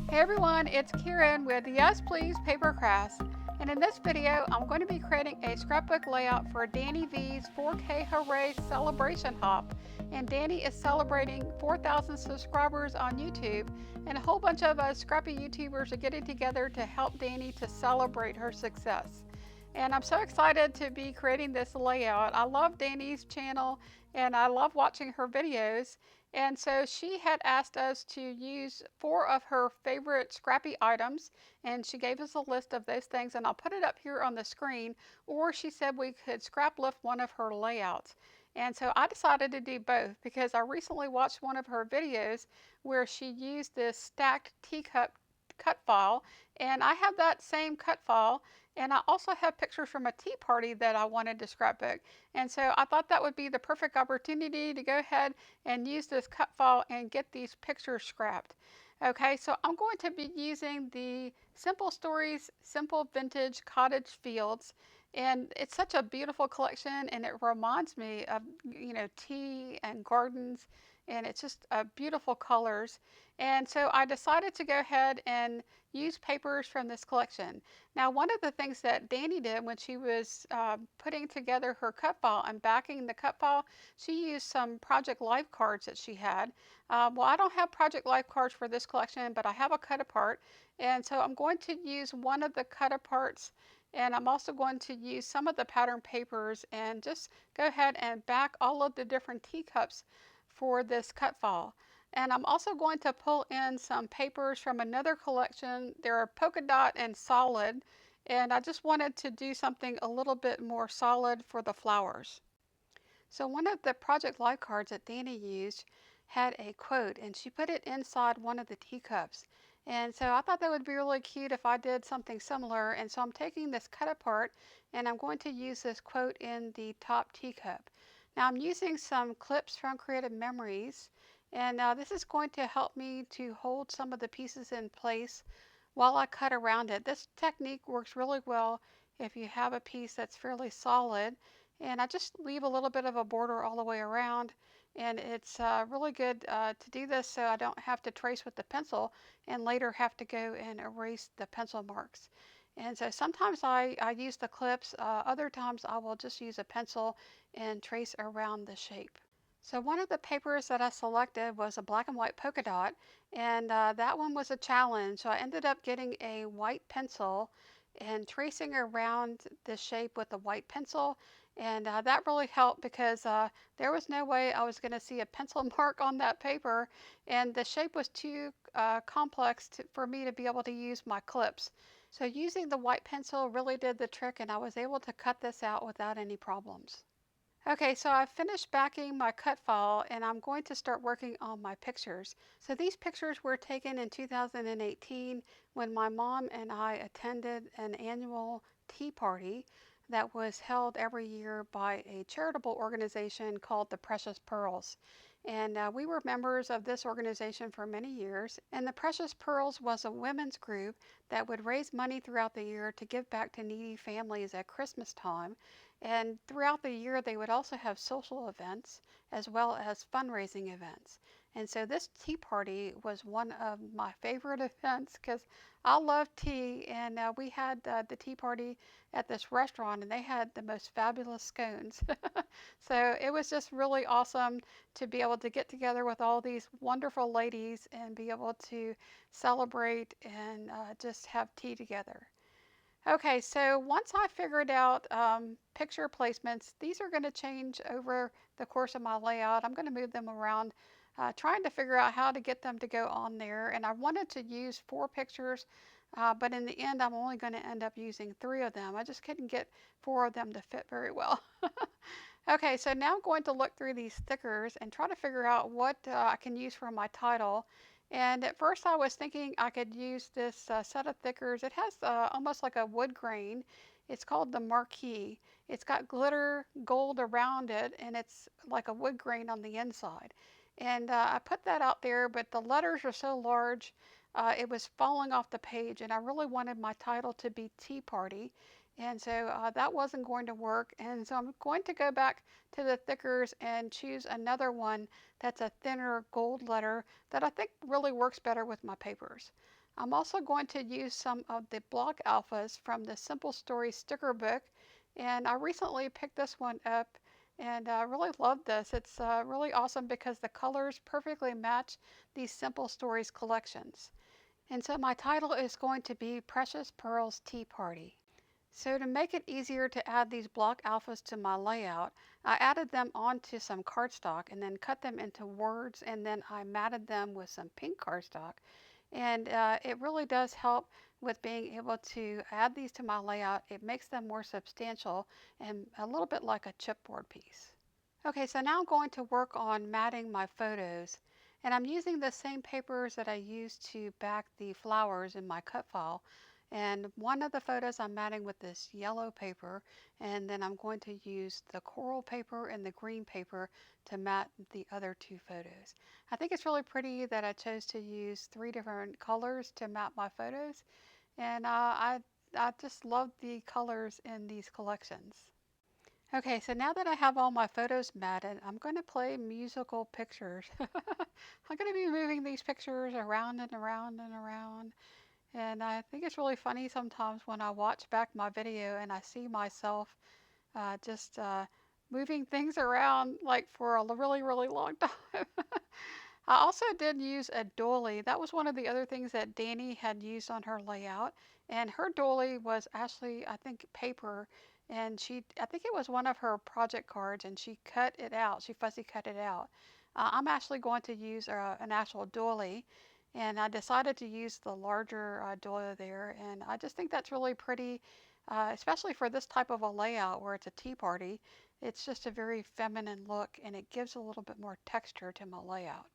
Hey everyone, it's Karen with Yes Please PaperCrafts, and in this video I'm going to be creating a scrapbook layout for Danni Vee's 4K Hooray Celebration Hop. And Danni is celebrating 4,000 subscribers on YouTube, and a whole bunch of us scrappy YouTubers are getting together to help Danni to celebrate her success. And I'm so excited to be creating this layout. I love Danni's channel and I love watching her videos. And so she had asked us to use 4 of her favorite scrappy items, and she gave us a list of those things, and I'll put it up here on the screen, or she said we could scrap lift one of her layouts. And so I decided to do both because I recently watched one of her videos where she used this stacked teacup cut file, and I have that same cut file, and I also have pictures from a tea party that I wanted to scrapbook. And so I thought that would be the perfect opportunity to go ahead and use this cut file and get these pictures scrapped. Okay, so I'm going to be using the Simple Stories Simple Vintage Cottage Fields, and it's such a beautiful collection, and it reminds me of, tea and gardens, and it's just beautiful colors. And so I decided to go ahead and use papers from this collection. Now, one of the things that Danni did when she was putting together her cut file and backing the cut file, she used some Project Life cards that she had. Well, I don't have Project Life cards for this collection, but I have a cut apart. And so I'm going to use one of the cut aparts, and I'm also going to use some of the pattern papers and just go ahead and back all of the different teacups for this cut file. And I'm also going to pull in some papers from another collection. They're polka dot and solid, and I just wanted to do something a little bit more solid for the flowers. So one of the Project Life cards that Danni used had a quote, and she put it inside one of the teacups. And so I thought that would be really cute if I did something similar. And so I'm taking this cut apart, and I'm going to use this quote in the top teacup. Now I'm using some clips from Creative Memories, and this is going to help me to hold some of the pieces in place while I cut around it. This technique works really well if you have a piece that's fairly solid, and I just leave a little bit of a border all the way around, and it's really good to do this so I don't have to trace with the pencil and later have to go and erase the pencil marks. And so sometimes I use the clips, other times I will just use a pencil and trace around the shape. So one of the papers that I selected was a black and white polka dot, and that one was a challenge. So I ended up getting a white pencil and tracing around the shape with a white pencil, and that really helped because there was no way I was going to see a pencil mark on that paper, and the shape was too complex for me to be able to use my clips. So using the white pencil really did the trick, and I was able to cut this out without any problems. Okay, so I've finished backing my cut file, and I'm going to start working on my pictures. So these pictures were taken in 2018 when my mom and I attended an annual tea party that was held every year by a charitable organization called 𝗵𝗆𝗃. And we were members of this organization for many years. And the 𝗵𝗆𝗃 was a women's group that would raise money throughout the year to give back to needy families at Christmas time. And throughout the year, they would also have social events as well as fundraising events. And so this tea party was one of my favorite events because I love tea. And we had the tea party at this restaurant, and they had the most fabulous scones. So it was just really awesome to be able to get together with all these wonderful ladies and be able to celebrate and just have tea together. Okay, so once I figured out picture placements, these are going to change over the course of my layout. I'm going to move them around, trying to figure out how to get them to go on there. And I wanted to use 4 pictures, but in the end, I'm only going to end up using 3 of them. I just couldn't get 4 of them to fit very well. Okay, so now I'm going to look through these stickers and try to figure out what I can use for my title. And at first I was thinking I could use this set of stickers. It has almost like a wood grain. It's called the 𝗓𝗔𝗊𝗄𝗃. It's got glitter gold around it, and it's like a wood grain on the inside. And I put that out there, but the letters are so large, it was falling off the page, and I really wanted my title to be Tea Party. And so that wasn't going to work. And so I'm going to go back to the thickers and choose another one that's a thinner gold letter that I think really works better with my papers. I'm also going to use some of the block alphas from the Simple Stories sticker book, and I recently picked this one up and I really love this. It's really awesome because the colors perfectly match these Simple Stories collections. And so my title is going to be Precious Pearl's Tea Party. So to make it easier to add these block alphas to my layout, I added them onto some cardstock and then cut them into words, and then I matted them with some pink cardstock. And it really does help with being able to add these to my layout. It makes them more substantial and a little bit like a chipboard piece. Okay, so now I'm going to work on matting my photos. And I'm using the same papers that I used to back the flowers in my cut file. And one of the photos I'm matting with this yellow paper, and then I'm going to use the coral paper and the green paper to mat the other two photos. I think it's really pretty that I chose to use 3 different colors to mat my photos, and I just love the colors in these collections. Okay, so now that I have all my photos matted, I'm going to play musical pictures. I'm going to be moving these pictures around and around and around. And I think it's really funny sometimes when I watch back my video and I see myself just moving things around like for a really, really long time. I also did use a doily. That was one of the other things that Danny had used on her layout. And her doily was actually, I think, paper. And I think it was one of her project cards, and she cut it out. She fussy cut it out. I'm actually going to use an actual doily. And I decided to use the larger doily there. And I just think that's really pretty, especially for this type of a layout where it's a tea party. It's just a very feminine look, and it gives a little bit more texture to my layout.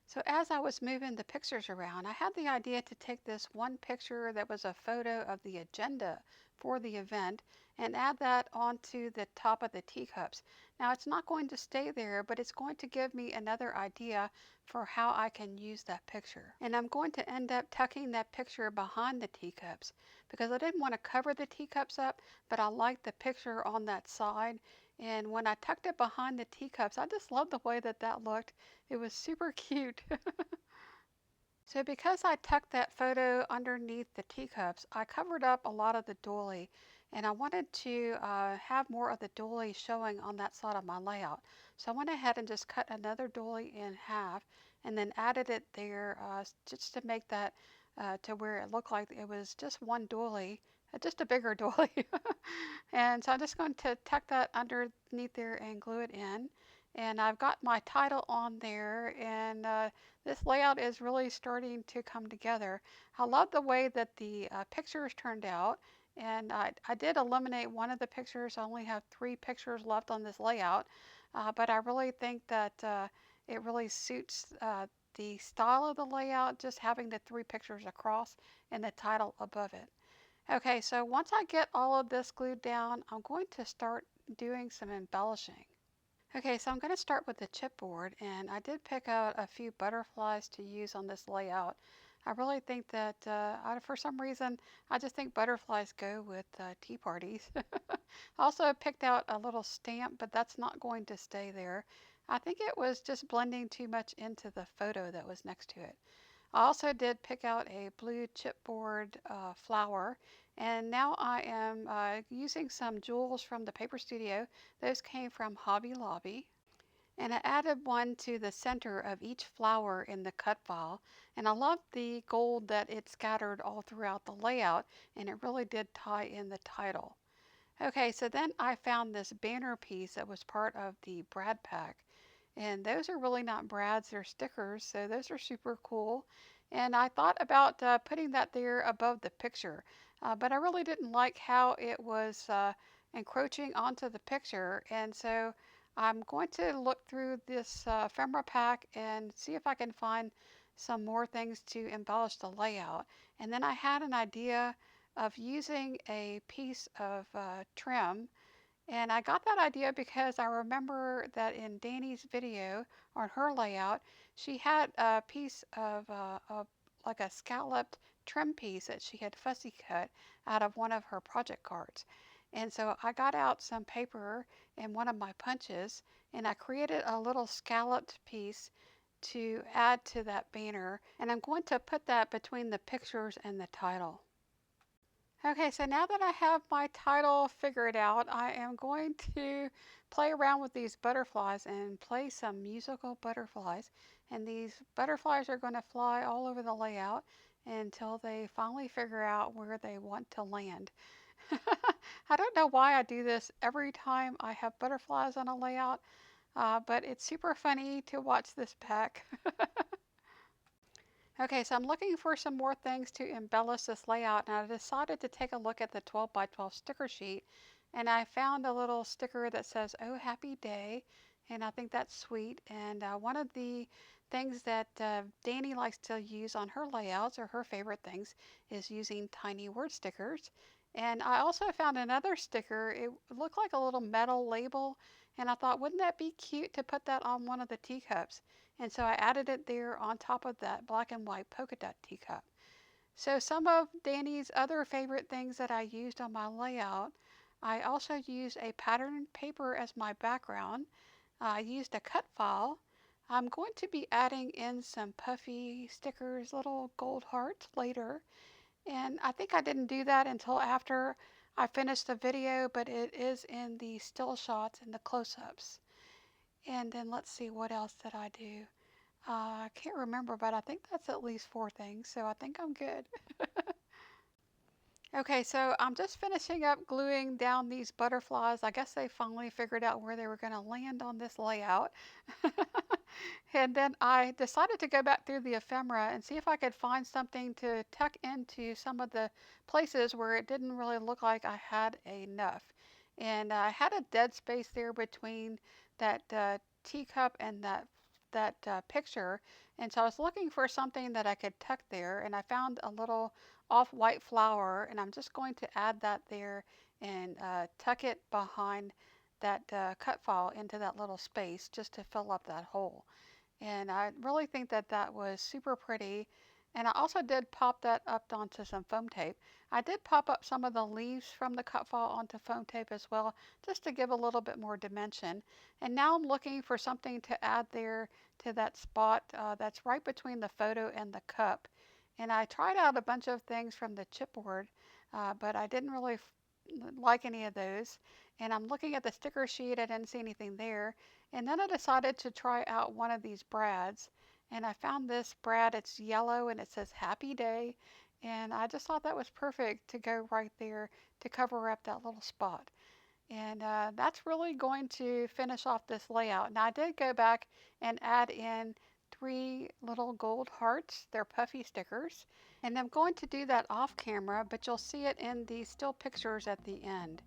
So as I was moving the pictures around, I had the idea to take this one picture that was a photo of the agenda for the event and add that onto the top of the teacups. Now it's not going to stay there, but it's going to give me another idea for how I can use that picture. And I'm going to end up tucking that picture behind the teacups because I didn't want to cover the teacups up, but I liked the picture on that side. And when I tucked it behind the teacups, I just loved the way that that looked. It was super cute. So because I tucked that photo underneath the teacups, I covered up a lot of the doily, and I wanted to have more of the doily showing on that side of my layout. So I went ahead and just cut another doily in half and then added it there just to make that to where it looked like it was just one doily, just a bigger doily. And so I'm just going to tuck that underneath there and glue it in. And I've got my title on there, and this layout is really starting to come together. I love the way that the pictures turned out, and I did eliminate one of the pictures. I only have 3 pictures left on this layout, but I really think that it really suits the style of the layout, just having the 3 pictures across and the title above it. Okay, so once I get all of this glued down, I'm going to start doing some embellishing. Okay, so I'm going to start with the chipboard, and I did pick out a few butterflies to use on this layout. I really think that, for some reason, I just think butterflies go with tea parties. I also picked out a little stamp, but that's not going to stay there. I think it was just blending too much into the photo that was next to it. I also did pick out a blue chipboard flower, and now I am using some jewels from the Paper Studio. Those came from Hobby Lobby. And I added one to the center of each flower in the cut file. And I love the gold that it scattered all throughout the layout, and it really did tie in the title. Okay, so then I found this banner piece that was part of the Brad pack. And those are really not brads, they're stickers, so those are super cool. And I thought about putting that there above the picture, but I really didn't like how it was encroaching onto the picture. And so I'm going to look through this ephemera pack and see if I can find some more things to embellish the layout. And then I had an idea of using a piece of trim, and I got that idea because I remember that in Danny's video on her layout, she had a piece of like a scalloped trim piece that she had fussy cut out of one of her project cards. And so I got out some paper and one of my punches, and I created a little scalloped piece to add to that banner, and I'm going to put that between the pictures and the title. Okay, so now that I have my title figured out, I am going to play around with these butterflies and play some musical butterflies. And these butterflies are going to fly all over the layout until they finally figure out where they want to land. I don't know why I do this every time I have butterflies on a layout, but it's super funny to watch this back. Okay, so I'm looking for some more things to embellish this layout, and I decided to take a look at the 12 by 12 sticker sheet, and I found a little sticker that says, "Oh, happy day," and I think that's sweet. And one of the things that Danni likes to use on her layouts, or her favorite things, is using tiny word stickers. And I also found another sticker. It looked like a little metal label, and I thought, wouldn't that be cute to put that on one of the teacups? And so I added it there on top of that black and white polka dot teacup. So some of Danni's other favorite things that I used on my layout, I also used a patterned paper as my background. I used a cut file. I'm going to be adding in some puffy stickers, little gold hearts later. And I think I didn't do that until after I finished the video, but it is in the still shots and the close-ups. And then let's see, what else did I do? I can't remember, but I think that's at least 4 things, so I think I'm good. Okay, so I'm just finishing up gluing down these butterflies. I guess they finally figured out where they were going to land on this layout. And then I decided to go back through the ephemera and see if I could find something to tuck into some of the places where it didn't really look like I had enough. And I had a dead space there between that teacup and that picture, and so I was looking for something that I could tuck there, and I found a little off-white flower, and I'm just going to add that there and tuck it behind that cut file into that little space just to fill up that hole. And I really think that that was super pretty. And I also did pop that up onto some foam tape. I did pop up some of the leaves from the cut file onto foam tape as well, just to give a little bit more dimension. And now I'm looking for something to add there to that spot that's right between the photo and the cup. And I tried out a bunch of things from the chipboard, but I didn't really like any of those. And I'm looking at the sticker sheet, I didn't see anything there. And then I decided to try out one of these brads. And I found this brad, it's yellow and it says happy day. And I just thought that was perfect to go right there to cover up that little spot. And that's really going to finish off this layout. Now I did go back and add in 3 little gold hearts. They're puffy stickers. And I'm going to do that off camera, but you'll see it in the still pictures at the end.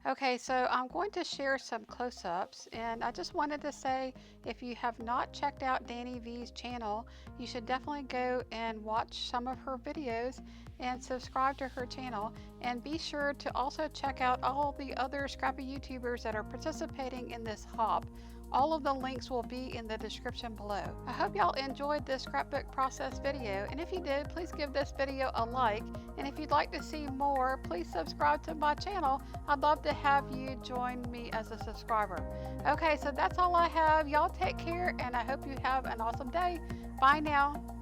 Okay, so I'm going to share some close-ups, and I just wanted to say, if you have not checked out Danni Vee's channel, you should definitely go and watch some of her videos and subscribe to her channel, and be sure to also check out all the other scrappy YouTubers that are participating in this hop. All of the links will be in the description below. I hope y'all enjoyed this scrapbook process video, and if you did, please give this video a like, and if you'd like to see more, please subscribe to my channel. I'd love to have you join me as a subscriber. Okay, so that's all I have. Y'all take care, and I hope you have an awesome day. Bye now.